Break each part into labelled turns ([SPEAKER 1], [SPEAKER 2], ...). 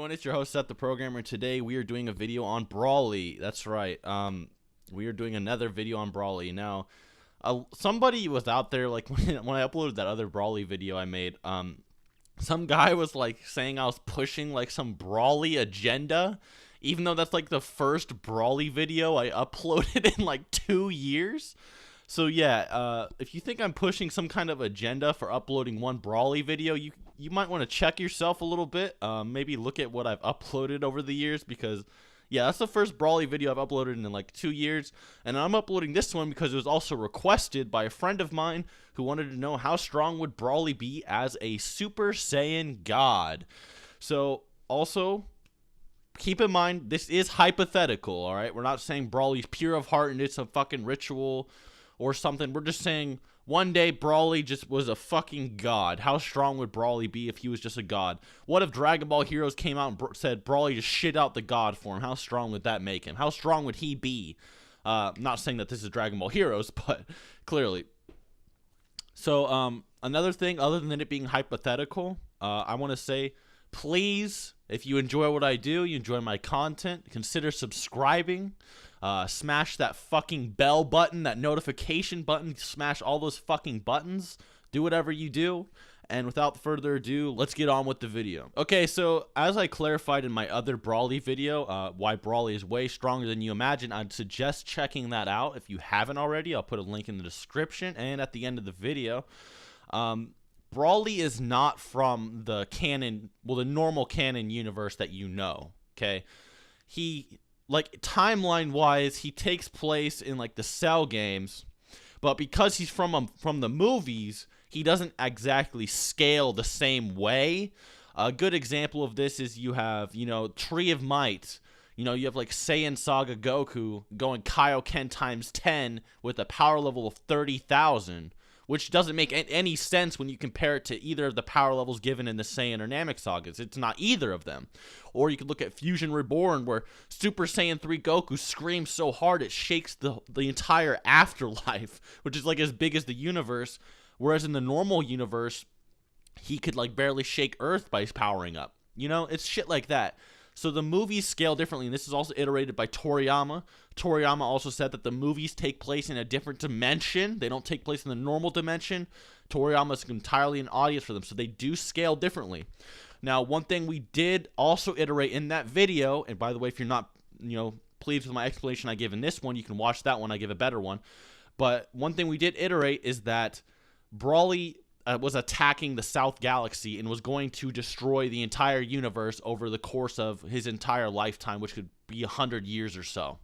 [SPEAKER 1] everyone, it's your host Seth the Programmer. Today we are doing a video on Brawly. That's right. We are doing another video on Brawly. Now, somebody was out there like when I uploaded that other Brawly video I made. Some guy was like saying I was pushing like some Brawly agenda, even though that's like the first Brawly video I uploaded in like 2 years. So yeah, if you think I'm pushing some kind of agenda for uploading one Brawly video, you might want to check yourself a little bit. Maybe look at what I've uploaded over the years, because yeah, that's the first Brawly video I've uploaded in like 2 years, and I'm uploading this one because it was also requested by a friend of mine who wanted to know how strong would Brawly be as a Super Saiyan God. So also, keep in mind, this is hypothetical, alright? We're not saying Brawly's pure of heart and it's a fucking ritual or something. We're just saying one day Brawly just was a fucking god. How strong would Brawly be if he was just a god? What if Dragon Ball Heroes came out and said Brawly just shit out the god form? How strong would that make him? How strong would he be? Not saying that this is Dragon Ball Heroes, but clearly. So, another thing, other than it being hypothetical, I want to say, please, if you enjoy what I do, you enjoy my content, consider subscribing. Smash that fucking bell button, that notification button, smash all those fucking buttons, do whatever you do, and without further ado, let's get on with the video. Okay, so as I clarified in my other Brawly video, why Brawly is way stronger than you imagine, I'd suggest checking that out if you haven't already. I'll put a link in the description and at the end of the video. Brawly is not from the canon, well, the normal canon universe that you know, okay? Like, timeline-wise, he takes place in, like, the Cell games, but because he's from the movies, he doesn't exactly scale the same way. A good example of this is you have, Tree of Might. You have, like, Saiyan Saga Goku going Kaioken times 10 with a power level of 30,000. Which doesn't make any sense when you compare it to either of the power levels given in the Saiyan or Namek sagas. It's not either of them. Or you could look at Fusion Reborn, where Super Saiyan 3 Goku screams so hard it shakes the entire afterlife, which is like as big as the universe. Whereas in the normal universe, he could like barely shake Earth by powering up. It's shit like that. So the movies scale differently, and this is also iterated by Toriyama. Toriyama also said that the movies take place in a different dimension. They don't take place in the normal dimension. Toriyama is entirely an audience for them, so they do scale differently. Now, one thing we did also iterate in that video, and by the way, if you're not, pleased with my explanation I give in this one, you can watch that one. I give a better one. But one thing we did iterate is that Brawly was attacking the South Galaxy and was going to destroy the entire universe over the course of his entire lifetime, which could be 100 years or so.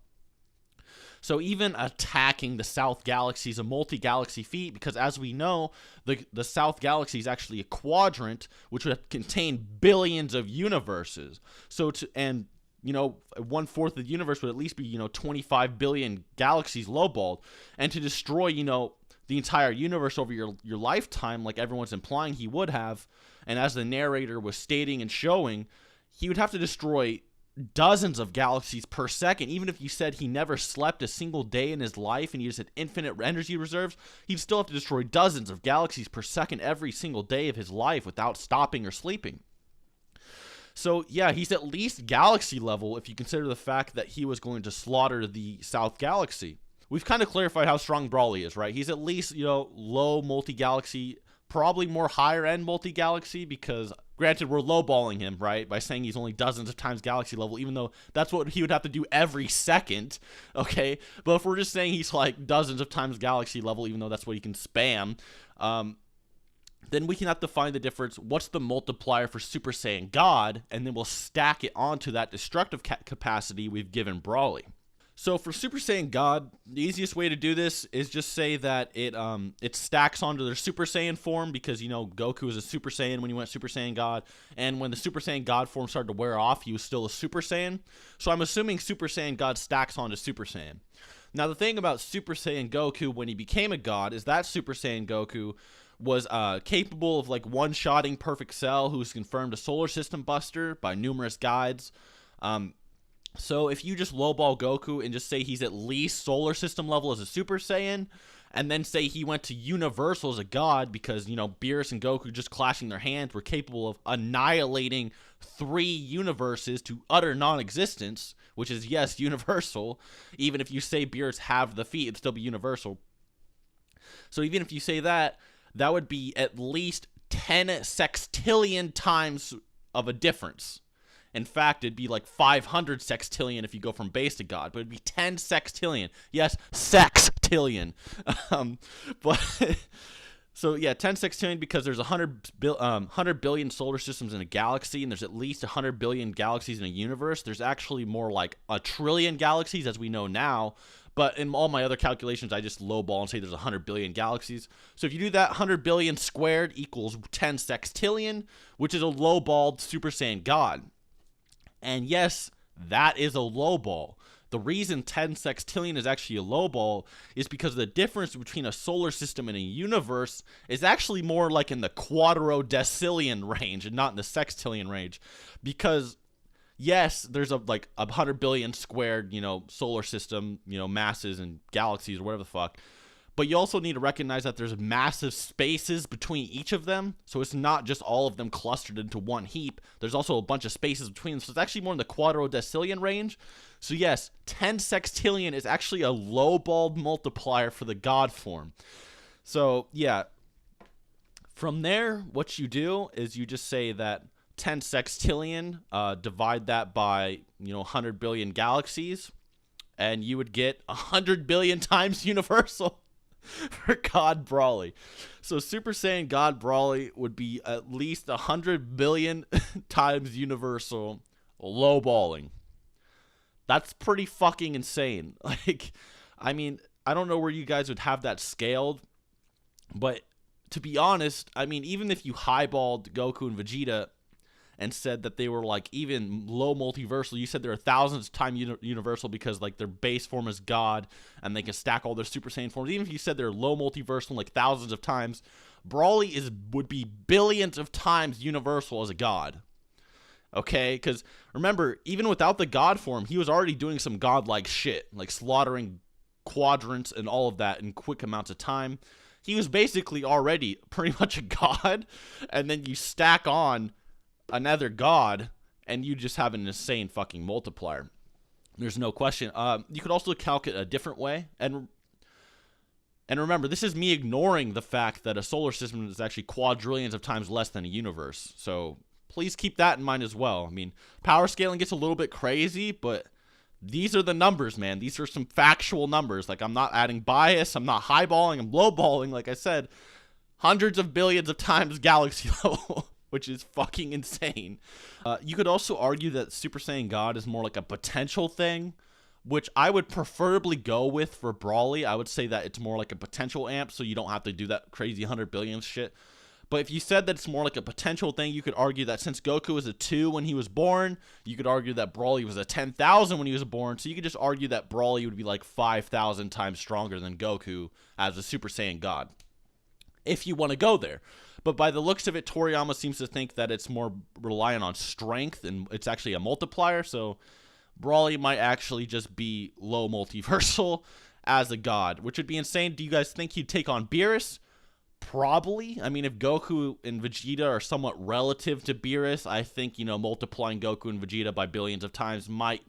[SPEAKER 1] So even attacking the South Galaxy is a multi-galaxy feat, because as we know, the South Galaxy is actually a quadrant, which would contain billions of universes. So 1/4 of the universe would at least be, 25 billion galaxies lowballed. And to destroy, the entire universe over your lifetime, like everyone's implying he would have, and as the narrator was stating and showing, he would have to destroy dozens of galaxies per second. Even if you said he never slept a single day in his life and he just had infinite energy reserves, he'd still have to destroy dozens of galaxies per second every single day of his life without stopping or sleeping. So yeah, he's at least galaxy level if you consider the fact that he was going to slaughter the South Galaxy. We've kind of clarified how strong Brawly is, right? He's at least, low multi-galaxy, probably more higher-end multi-galaxy, because, granted, we're lowballing him, right, by saying he's only dozens of times galaxy level, even though that's what he would have to do every second, okay? But if we're just saying he's, like, dozens of times galaxy level, even though that's what he can spam, then we can have to find the difference. What's the multiplier for Super Saiyan God? And then we'll stack it onto that destructive capacity we've given Brawly. So for Super Saiyan God, the easiest way to do this is just say that it stacks onto their Super Saiyan form, because, Goku was a Super Saiyan when he went Super Saiyan God, and when the Super Saiyan God form started to wear off, he was still a Super Saiyan. So I'm assuming Super Saiyan God stacks onto Super Saiyan. Now the thing about Super Saiyan Goku when he became a god is that Super Saiyan Goku was capable of like one-shotting Perfect Cell, who's confirmed a solar system buster by numerous guides. So if you just lowball Goku and just say he's at least solar system level as a Super Saiyan, and then say he went to universal as a god because, you know, Beerus and Goku just clashing their hands were capable of annihilating 3 universes to utter non-existence, which is, yes, universal. Even if you say Beerus have the feat, it'd still be universal. So even if you say that, that would be at least 10 sextillion times of a difference. In fact, it'd be like 500 sextillion if you go from base to god, but it'd be 10 sextillion. Yes, sextillion. But so yeah, 10 sextillion because there's 100 billion solar systems in a galaxy, and there's at least 100 billion galaxies in a universe. There's actually more like a trillion galaxies as we know now. But in all my other calculations, I just lowball and say there's 100 billion galaxies. So if you do that, 100 billion squared equals 10 sextillion, which is a lowballed Super Saiyan God. And yes, that is a lowball. The reason 10 sextillion is actually a lowball is because the difference between a solar system and a universe is actually more like in the quadrodecillion range and not in the sextillion range. Because yes, there's like 100 billion squared, you know, solar system, you know, masses and galaxies or whatever the fuck. But you also need to recognize that there's massive spaces between each of them. So it's not just all of them clustered into one heap. There's also a bunch of spaces between them. So it's actually more in the quadrodecillion range. So yes, 10 sextillion is actually a lowballed multiplier for the god form. So yeah, from there, what you do is you just say that 10 sextillion, divide that by, you know, 100 billion galaxies, and you would get 100 billion times universal for God Brawly. So Super Saiyan God Brawly would be at least 100 billion times universal lowballing. That's pretty fucking insane. Like, I mean, I don't know where you guys would have that scaled, but to be honest, I mean, even if you highballed Goku and Vegeta and said that they were like even low multiversal, you said they're 1,000th time universal because like their base form is God and they can stack all their Super Saiyan forms. Even if you said they're low multiversal like thousands of times, Brawly would be billions of times universal as a god. Okay, because remember, even without the god form, he was already doing some godlike shit, like slaughtering quadrants and all of that in quick amounts of time. He was basically already pretty much a god, and then you stack on another god and you just have an insane fucking multiplier. There's no question. You could also calculate a different way, and remember, this is me ignoring the fact that a solar system is actually quadrillions of times less than a universe, so please keep that in mind as well. I mean, power scaling gets a little bit crazy, but these are the numbers, man. These are some factual numbers. Like, I'm not adding bias, I'm not highballing, I'm lowballing. Like I said, hundreds of billions of times galaxy level, which is fucking insane. You could also argue that Super Saiyan God is more like a potential thing, which I would preferably go with for Brawly. I would say that it's more like a potential amp, so you don't have to do that crazy 100 billion shit. But if you said that it's more like a potential thing, you could argue that since Goku was a 2 when he was born, you could argue that Brawly was a 10,000 when he was born. So you could just argue that Brawly would be like 5,000 times stronger than Goku as a Super Saiyan God, if you want to go there. But by the looks of it, Toriyama seems to think that it's more reliant on strength, and it's actually a multiplier. So Brawly might actually just be low multiversal as a god, which would be insane. Do you guys think he'd take on Beerus? Probably. I mean, if Goku and Vegeta are somewhat relative to Beerus, I think, you know, multiplying Goku and Vegeta by billions of times might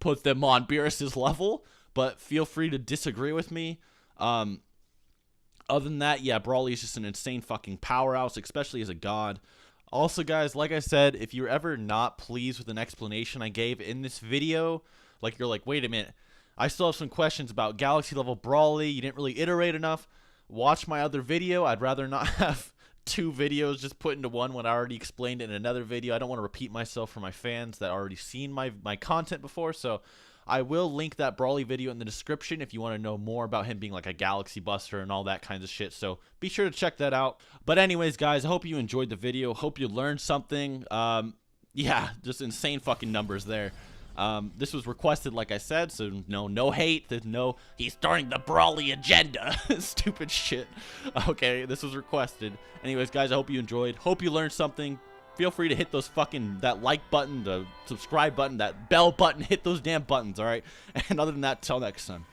[SPEAKER 1] put them on Beerus's level, but feel free to disagree with me. Other than that, yeah, Brawly is just an insane fucking powerhouse, especially as a god. Also, guys, like I said, if you're ever not pleased with an explanation I gave in this video, like you're like, wait a minute, I still have some questions about galaxy level Brawly, you didn't really iterate enough, watch my other video. I'd rather not have 2 videos just put into one when I already explained it in another video. I don't want to repeat myself for my fans that already seen my content before, so I will link that Brawly video in the description if you want to know more about him being like a galaxy buster and all that kinds of shit, so be sure to check that out. But anyways, guys, I hope you enjoyed the video. Hope you learned something. Yeah, just insane fucking numbers there. This was requested, like I said, so no hate. There's no, he's starting the Brawly agenda. Stupid shit. Okay, this was requested. Anyways, guys, I hope you enjoyed. Hope you learned something. Feel free to hit those that like button, the subscribe button, that bell button. Hit those damn buttons, all right? And other than that, till next time.